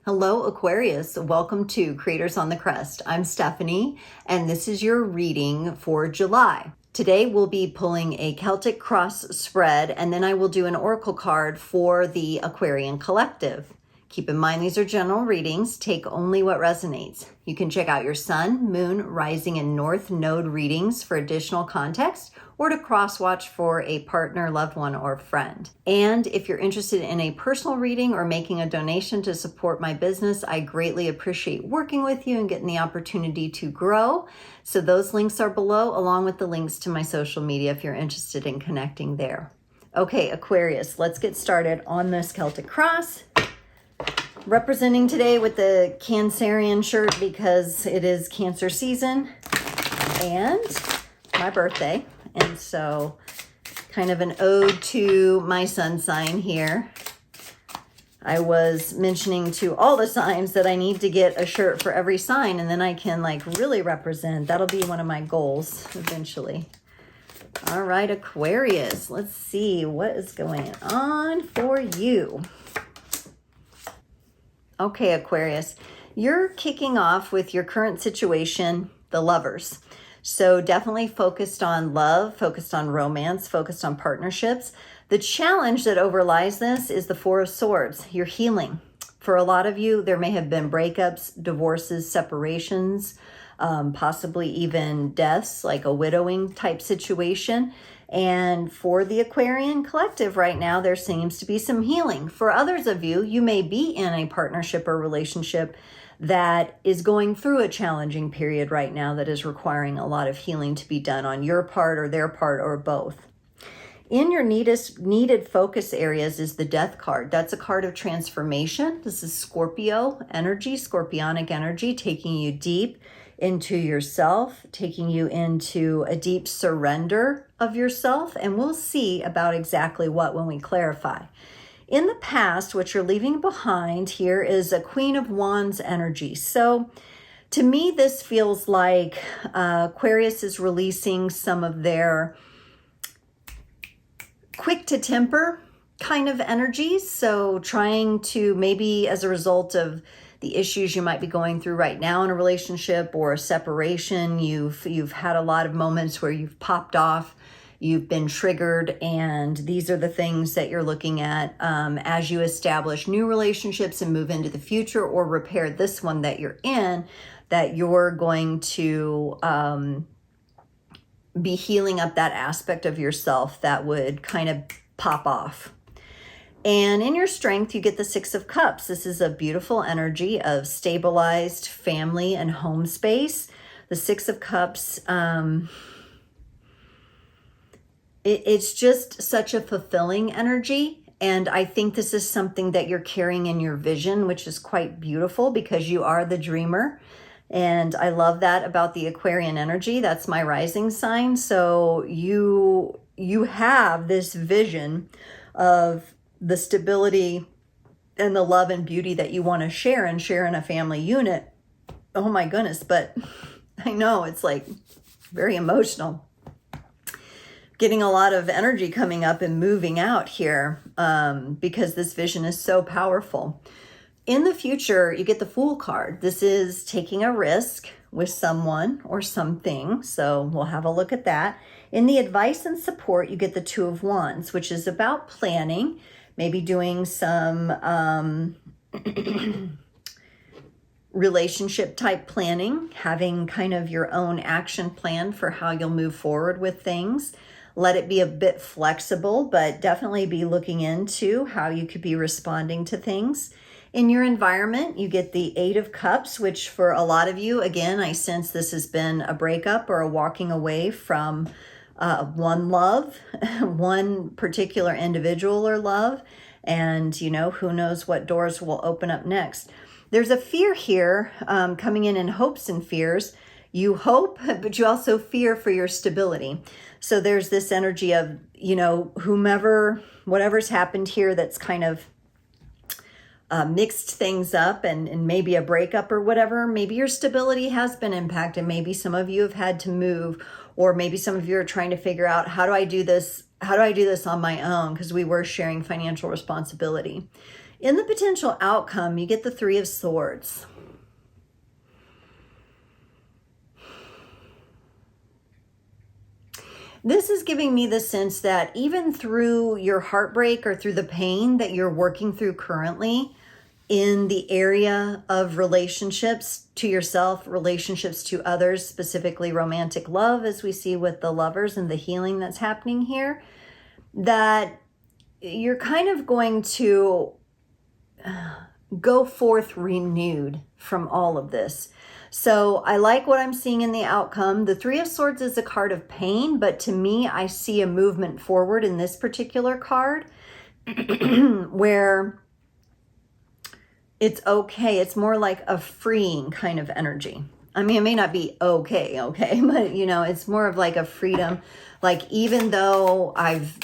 Hello, Aquarius. Welcome to Creators on the Crest. I'm Stephanie, and this is your reading for July. Today, we'll be pulling a Celtic cross spread, and then I will do an oracle card for the Aquarian Collective. Keep in mind, these are general readings. Take only what resonates. You can check out your sun, moon, rising, and north node readings for additional context, or to cross-watch for a partner, loved one, or friend. And if you're interested in a personal reading or making a donation to support my business, I greatly appreciate working with you and getting the opportunity to grow. So those links are below, along with the links to my social media if you're interested in connecting there. Okay, Aquarius, let's get started on this Celtic cross. Representing today with the Cancerian shirt because it is Cancer season and my birthday. And so kind of an ode to my sun sign here. I was mentioning to all the signs that I need to get a shirt for every sign, and then I can like really represent. That'll be one of my goals eventually. All right, Aquarius, let's see what is going on for you. Okay, Aquarius, you're kicking off with your current situation, the Lovers. So definitely focused on love, focused on romance, focused on partnerships. The challenge that overlies this is the Four of Swords. You're healing. For a lot of you, there may have been breakups, divorces, separations, possibly even deaths, like a widowing type situation. And for the Aquarian Collective right now, there seems to be some healing. For others of you, you may be in a partnership or relationship that is going through a challenging period right now that is requiring a lot of healing to be done on your part or their part or both. In your needed focus areas is the Death card. That's a card of transformation. This is Scorpio energy, scorpionic energy, taking you deep into yourself, taking you into a deep surrender of yourself. And we'll see about exactly what when we clarify. In the past, what you're leaving behind here is a Queen of Wands energy. So to me, this feels like Aquarius is releasing some of their quick to temper kind of energies. So trying to maybe as a result of the issues you might be going through right now in a relationship or a separation, you've had a lot of moments where you've popped off, you've been triggered, and these are the things that you're looking at as you establish new relationships and move into the future or repair this one that you're in, that you're going to be healing up that aspect of yourself that would kind of pop off. And in your strength, you get the Six of Cups. This is a beautiful energy of stabilized family and home space. The Six of Cups, it's just such a fulfilling energy. And I think this is something that you're carrying in your vision, which is quite beautiful because you are the dreamer. And I love that about the Aquarian energy. That's my rising sign. So you have this vision of the stability and the love and beauty that you want to share and share in a family unit. Oh my goodness, but I know it's like very emotional. Getting a lot of energy coming up and moving out here because this vision is so powerful. In the future, you get the Fool card. This is taking a risk with someone or something. So we'll have a look at that. In the advice and support, you get the Two of Wands, which is about planning, maybe doing some relationship type planning, having kind of your own action plan for how you'll move forward with things. Let it be a bit flexible, but definitely be looking into how you could be responding to things. In your environment, you get the Eight of Cups, which for a lot of you, again, I sense this has been a breakup or a walking away from one love, one particular individual or love. And, you know, who knows what doors will open up next. There's a fear here coming in hopes and fears. You hope, but you also fear for your stability. So there's this energy of, you know, whatever's happened here that's kind of mixed things up and maybe a breakup or whatever. Maybe your stability has been impacted. Maybe some of you have had to move, or maybe some of you are trying to figure out, how do I do this on my own? Because we were sharing financial responsibility. In the potential outcome, you get the Three of Swords. This is giving me the sense that even through your heartbreak or through the pain that you're working through currently in the area of relationships to yourself, relationships to others, specifically romantic love, as we see with the Lovers and the healing that's happening here, that you're kind of going to go forth renewed from all of this. So I like what I'm seeing in the outcome. The Three of Swords is a card of pain, but to me, I see a movement forward in this particular card where it's okay. It's more like a freeing kind of energy. I mean, it may not be okay, but you know, it's more of like a freedom. Like, even though I've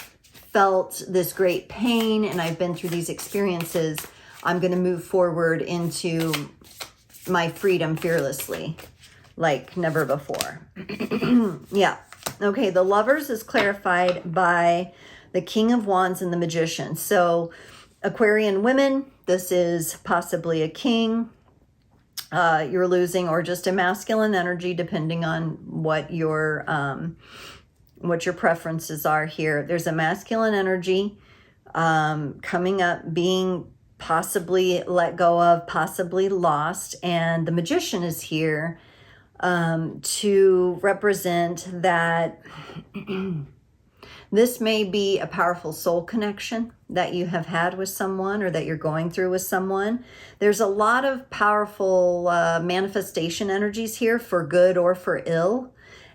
felt this great pain and I've been through these experiences, I'm going to move forward into my freedom fearlessly, like never before. Yeah. Okay. The Lovers is clarified by the King of Wands and the Magician. So Aquarian women, this is possibly a king you're losing, or just a masculine energy, depending on what your preferences are here. There's a masculine energy coming up, being possibly let go of, possibly lost. And the Magician is here to represent that this may be a powerful soul connection that you have had with someone, or that you're going through with someone. There's a lot of powerful manifestation energies here, for good or for ill.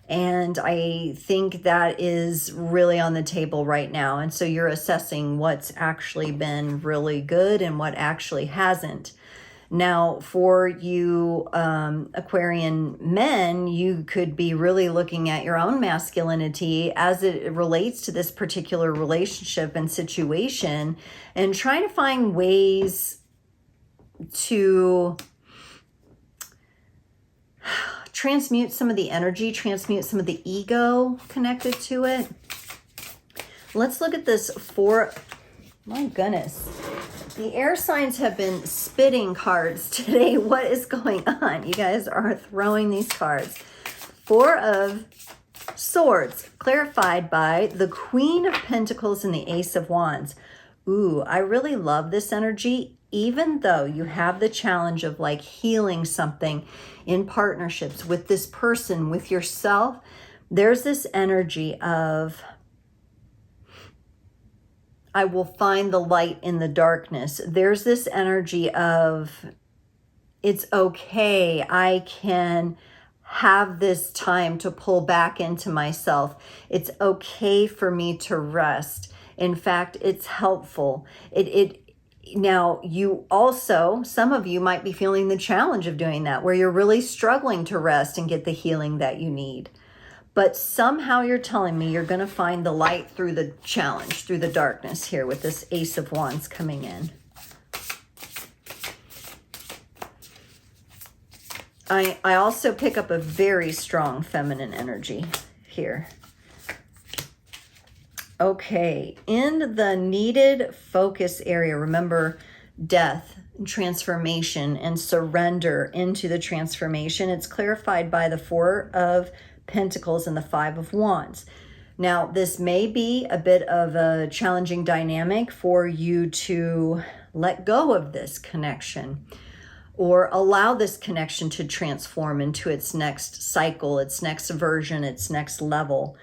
And I think that is really on the table right now. And so you're assessing what's actually been really good and what actually hasn't. Now, for you Aquarian men, you could be really looking at your own masculinity as it relates to this particular relationship and situation, and trying to find ways to transmute some of the energy, transmute some of the ego connected to it. Let's look at this my goodness. The air signs have been spitting cards today. What is going on? You guys are throwing these cards. Four of Swords, clarified by the Queen of Pentacles and the Ace of Wands. Ooh, I really love this energy. Even though you have the challenge of like healing something in partnerships with this person, with yourself, there's this energy of, I will find the light in the darkness. There's this energy of, it's okay. I can have this time to pull back into myself. It's okay for me to rest. In fact, it's helpful. Now, you also, some of you might be feeling the challenge of doing that, where you're really struggling to rest and get the healing that you need. But somehow you're telling me you're going to find the light through the challenge, through the darkness here, with this Ace of Wands coming in. I also pick up a very strong feminine energy here. Okay, in the needed focus area, remember death, transformation, and surrender into the transformation. It's clarified by the Four of Pentacles and the Five of Wands. Now, this may be a bit of a challenging dynamic for you to let go of this connection, or allow this connection to transform into its next cycle, its next version, its next level.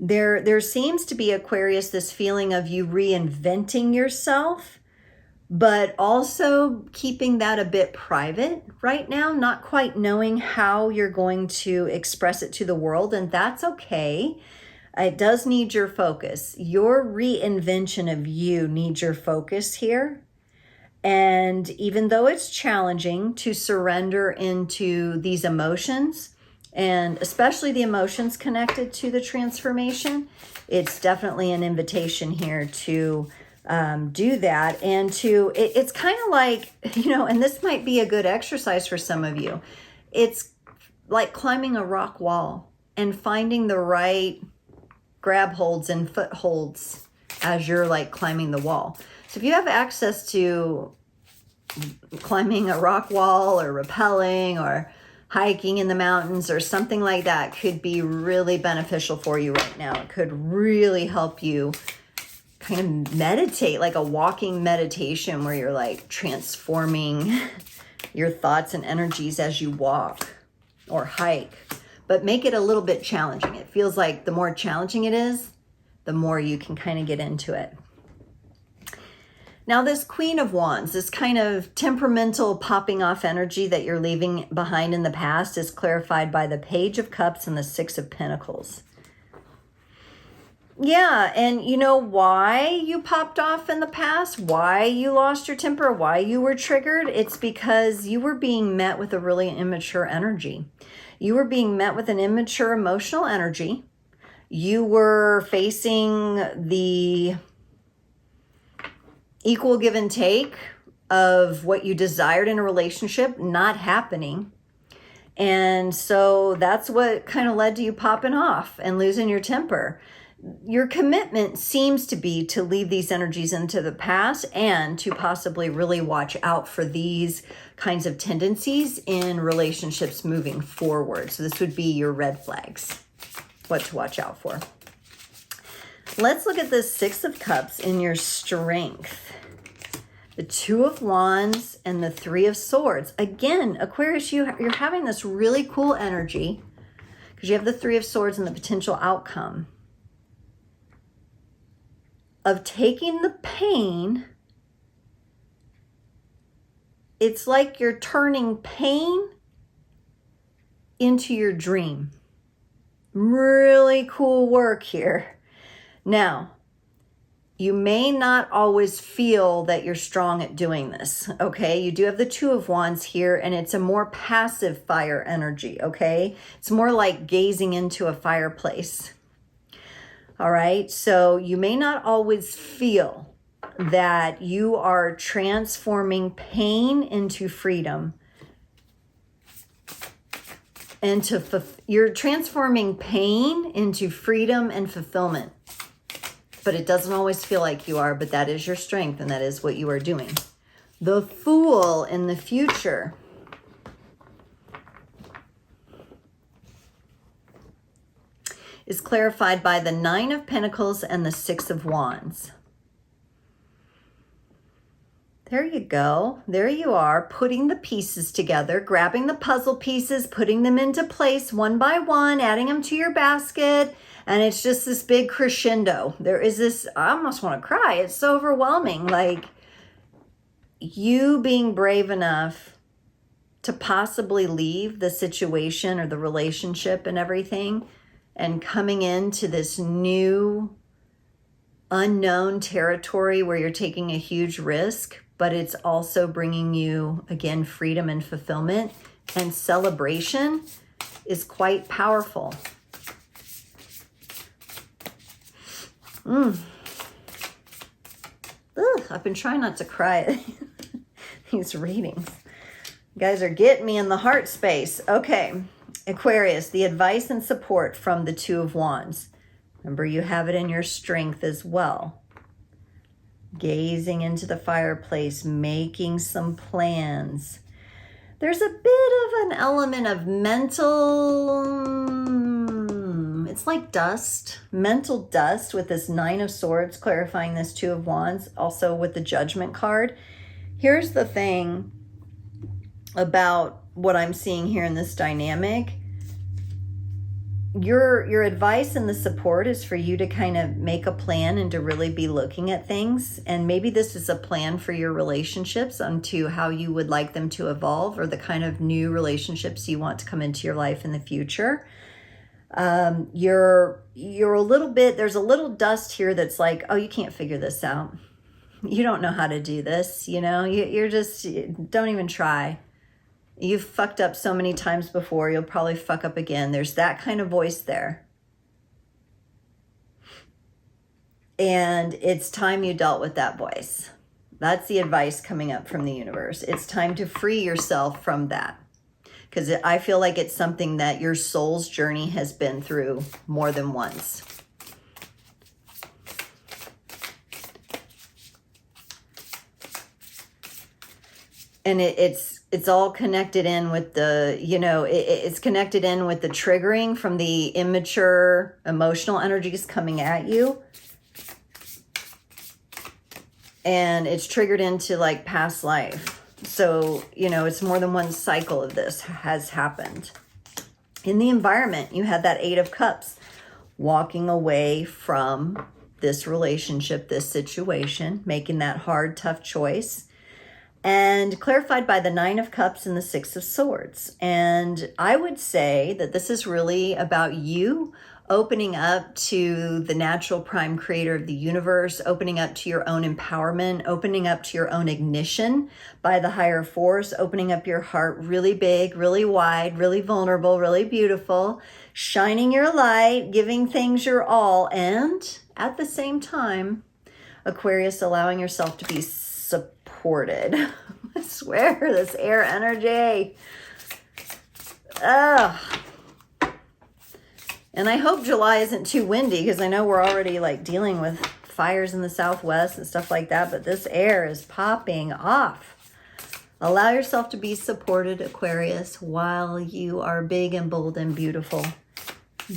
There seems to be, Aquarius, this feeling of you reinventing yourself, but also keeping that a bit private right now, not quite knowing how you're going to express it to the world, and that's okay. It does need your focus. Your reinvention of you needs your focus here. And even though it's challenging to surrender into these emotions, and especially the emotions connected to the transformation, it's definitely an invitation here to do that. And it's kind of like, and this might be a good exercise for some of you. It's like climbing a rock wall. and finding the right grab holds and footholds as you're like climbing the wall. So if you have access to climbing a rock wall or rappelling or hiking in the mountains or something like that, could be really beneficial for you right now. It could really help you kind of meditate, like a walking meditation where you're like transforming your thoughts and energies as you walk or hike, but make it a little bit challenging. It feels like the more challenging it is, the more you can kind of get into it. Now this Queen of Wands, this kind of temperamental popping off energy that you're leaving behind in the past, is clarified by the Page of Cups and the Six of Pentacles. Yeah, and you know why you popped off in the past, why you lost your temper, why you were triggered? It's because you were being met with a really immature energy. You were being met with an immature emotional energy. You were facing the equal give and take of what you desired in a relationship not happening. And so that's what kind of led to you popping off and losing your temper. Your commitment seems to be to leave these energies into the past and to possibly really watch out for these kinds of tendencies in relationships moving forward. So this would be your red flags, what to watch out for. Let's look at the Six of Cups in your strength. The Two of Wands and the Three of Swords. Again, Aquarius, you're having this really cool energy because you have the Three of Swords and the potential outcome of taking the pain. It's like you're turning pain into your dream. Really cool work here. Now, you may not always feel that you're strong at doing this, okay? You do have the Two of Wands here, and it's a more passive fire energy, okay? It's more like gazing into a fireplace, all right? So you may not always feel that you are transforming pain into freedom. You're transforming pain into freedom and fulfillment. But it doesn't always feel like you are, but that is your strength and that is what you are doing. The Fool in the future. Is clarified by the Nine of Pentacles and the Six of Wands. There you go. There you are, putting the pieces together, grabbing the puzzle pieces, putting them into place one by one, adding them to your basket. And it's just this big crescendo. There is this, I almost want to cry. It's so overwhelming. Like you being brave enough to possibly leave the situation or the relationship and everything and coming into this new unknown territory where you're taking a huge risk, but it's also bringing you, again, freedom and fulfillment, and celebration is quite powerful. I've been trying not to cry at these readings. You guys are getting me in the heart space. Okay, Aquarius, the advice and support from the Two of Wands. Remember, you have it in your strength as well. Gazing into the fireplace, making some plans. There's a bit of an element of mental, it's like dust, mental dust with this Nine of Swords clarifying this Two of Wands, also with the Judgment card. Here's the thing about what I'm seeing here in this dynamic. Your advice and the support is for you to kind of make a plan and to really be looking at things. And maybe this is a plan for your relationships onto how you would like them to evolve or the kind of new relationships you want to come into your life in the future. You're a little bit, there's a little dust here that's like, oh, you can't figure this out. You don't know how to do this. You know, you're just, don't even try. You've fucked up so many times before, you'll probably fuck up again. There's that kind of voice there. And it's time you dealt with that voice. That's the advice coming up from the universe. It's time to free yourself from that. because I feel like it's something that your soul's journey has been through more than once. And it's all connected in with the, you know, it's connected in with the triggering from the immature emotional energies coming at you. And it's triggered into like past life. So, you know, it's more than one cycle of this has happened. In the environment, you had that Eight of Cups, walking away from this relationship, this situation, making that hard, tough choice. And clarified by the Nine of Cups and the Six of Swords. And I would say that this is really about you opening up to the natural prime creator of the universe, opening up to your own empowerment, opening up to your own ignition by the higher force, opening up your heart really big, really wide, really vulnerable, really beautiful, shining your light, giving things your all, and at the same time, Aquarius, allowing yourself to be supported. I swear, this air energy. Ugh. And I hope July isn't too windy, because I know we're already like dealing with fires in the Southwest and stuff like that, but this air is popping off. Allow yourself to be supported, Aquarius, while you are big and bold and beautiful.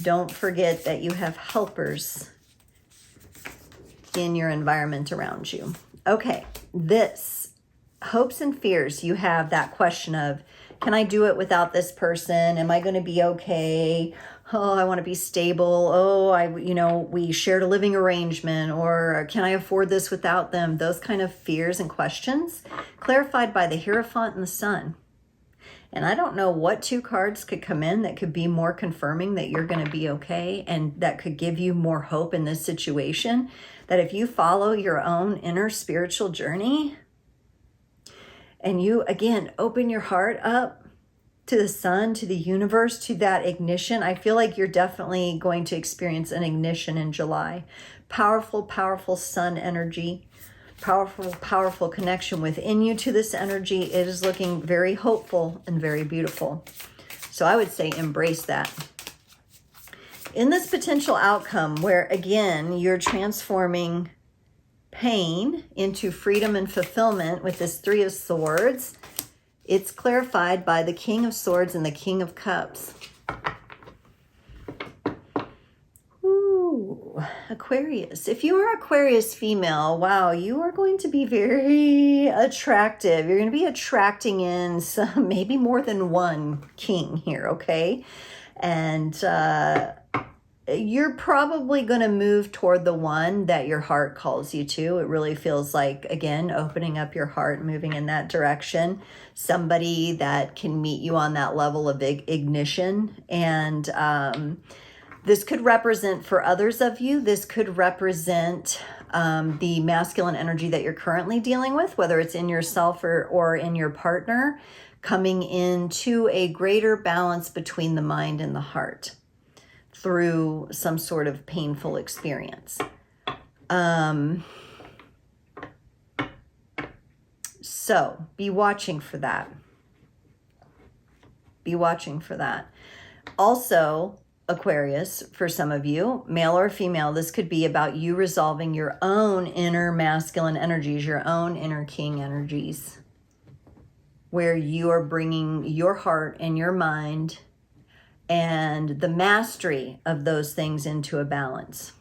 Don't forget that you have helpers in your environment around you. Okay, this hopes and fears. You have that question of, can I do it without this person? Am I going to be okay? Oh, I want to be stable. Oh, we shared a living arrangement, or can I afford this without them? Those kind of fears and questions clarified by the Hierophant and the Sun. And I don't know what two cards could come in that could be more confirming that you're going to be okay, and that could give you more hope in this situation, that if you follow your own inner spiritual journey and you, again, open your heart up to the sun, to the universe, to that ignition, I feel like you're definitely going to experience an ignition in July. Powerful, powerful sun energy. Powerful, powerful connection within you to this energy. It is looking very hopeful and very beautiful. So I would say embrace that. In this potential outcome where, again, you're transforming pain into freedom and fulfillment with this Three of Swords, it's clarified by the King of Swords and the King of Cups. Ooh, Aquarius. If you are Aquarius female, wow, you are going to be very attractive. You're going to be attracting in some, maybe more than one king here, okay? And you're probably going to move toward the one that your heart calls you to. It really feels like, again, opening up your heart, moving in that direction. Somebody that can meet you on that level of ignition. And this could represent, for others of you, this could represent the masculine energy that you're currently dealing with, whether it's in yourself or in your partner, coming into a greater balance between the mind and the heart through some sort of painful experience. So be watching for that. Be watching for that. Also, Aquarius, for some of you, male or female, this could be about you resolving your own inner masculine energies, your own inner king energies, where you are bringing your heart and your mind and the mastery of those things into a balance.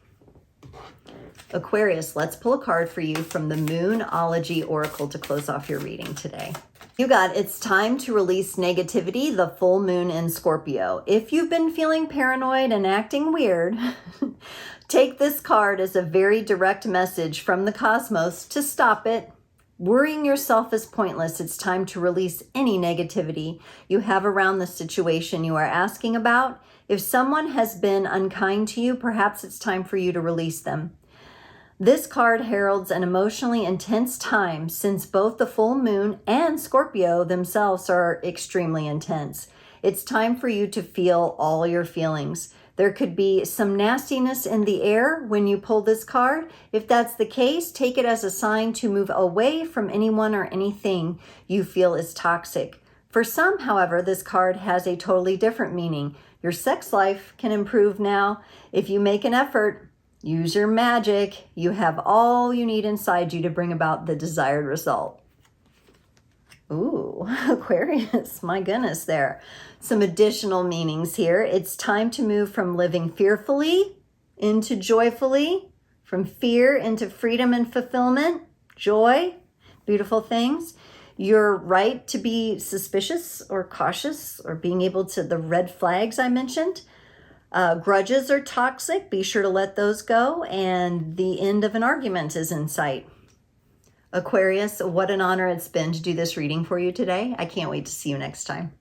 Aquarius, let's pull a card for you from the Moonology Oracle to close off your reading today. You got, it's time to release negativity, the full moon in Scorpio. If you've been feeling paranoid and acting weird, take this card as a very direct message from the cosmos to stop it. Worrying yourself is pointless. It's time to release any negativity you have around the situation you are asking about. If someone has been unkind to you, perhaps it's time for you to release them. This card heralds an emotionally intense time, since both the full moon and Scorpio themselves are extremely intense. It's time for you to feel all your feelings. There could be some nastiness in the air when you pull this card. If that's the case, take it as a sign to move away from anyone or anything you feel is toxic. For some, however, this card has a totally different meaning. Your sex life can improve now. If you make an effort, use your magic, you have all you need inside you to bring about the desired result. Ooh, Aquarius, my goodness there. Some additional meanings here. It's time to move from living fearfully into joyfully, from fear into freedom and fulfillment, joy, beautiful things. You're right to be suspicious or cautious or being able to, the red flags I mentioned. Grudges are toxic. Be sure to let those go. And the end of an argument is in sight. Aquarius, what an honor it's been to do this reading for you today. I can't wait to see you next time.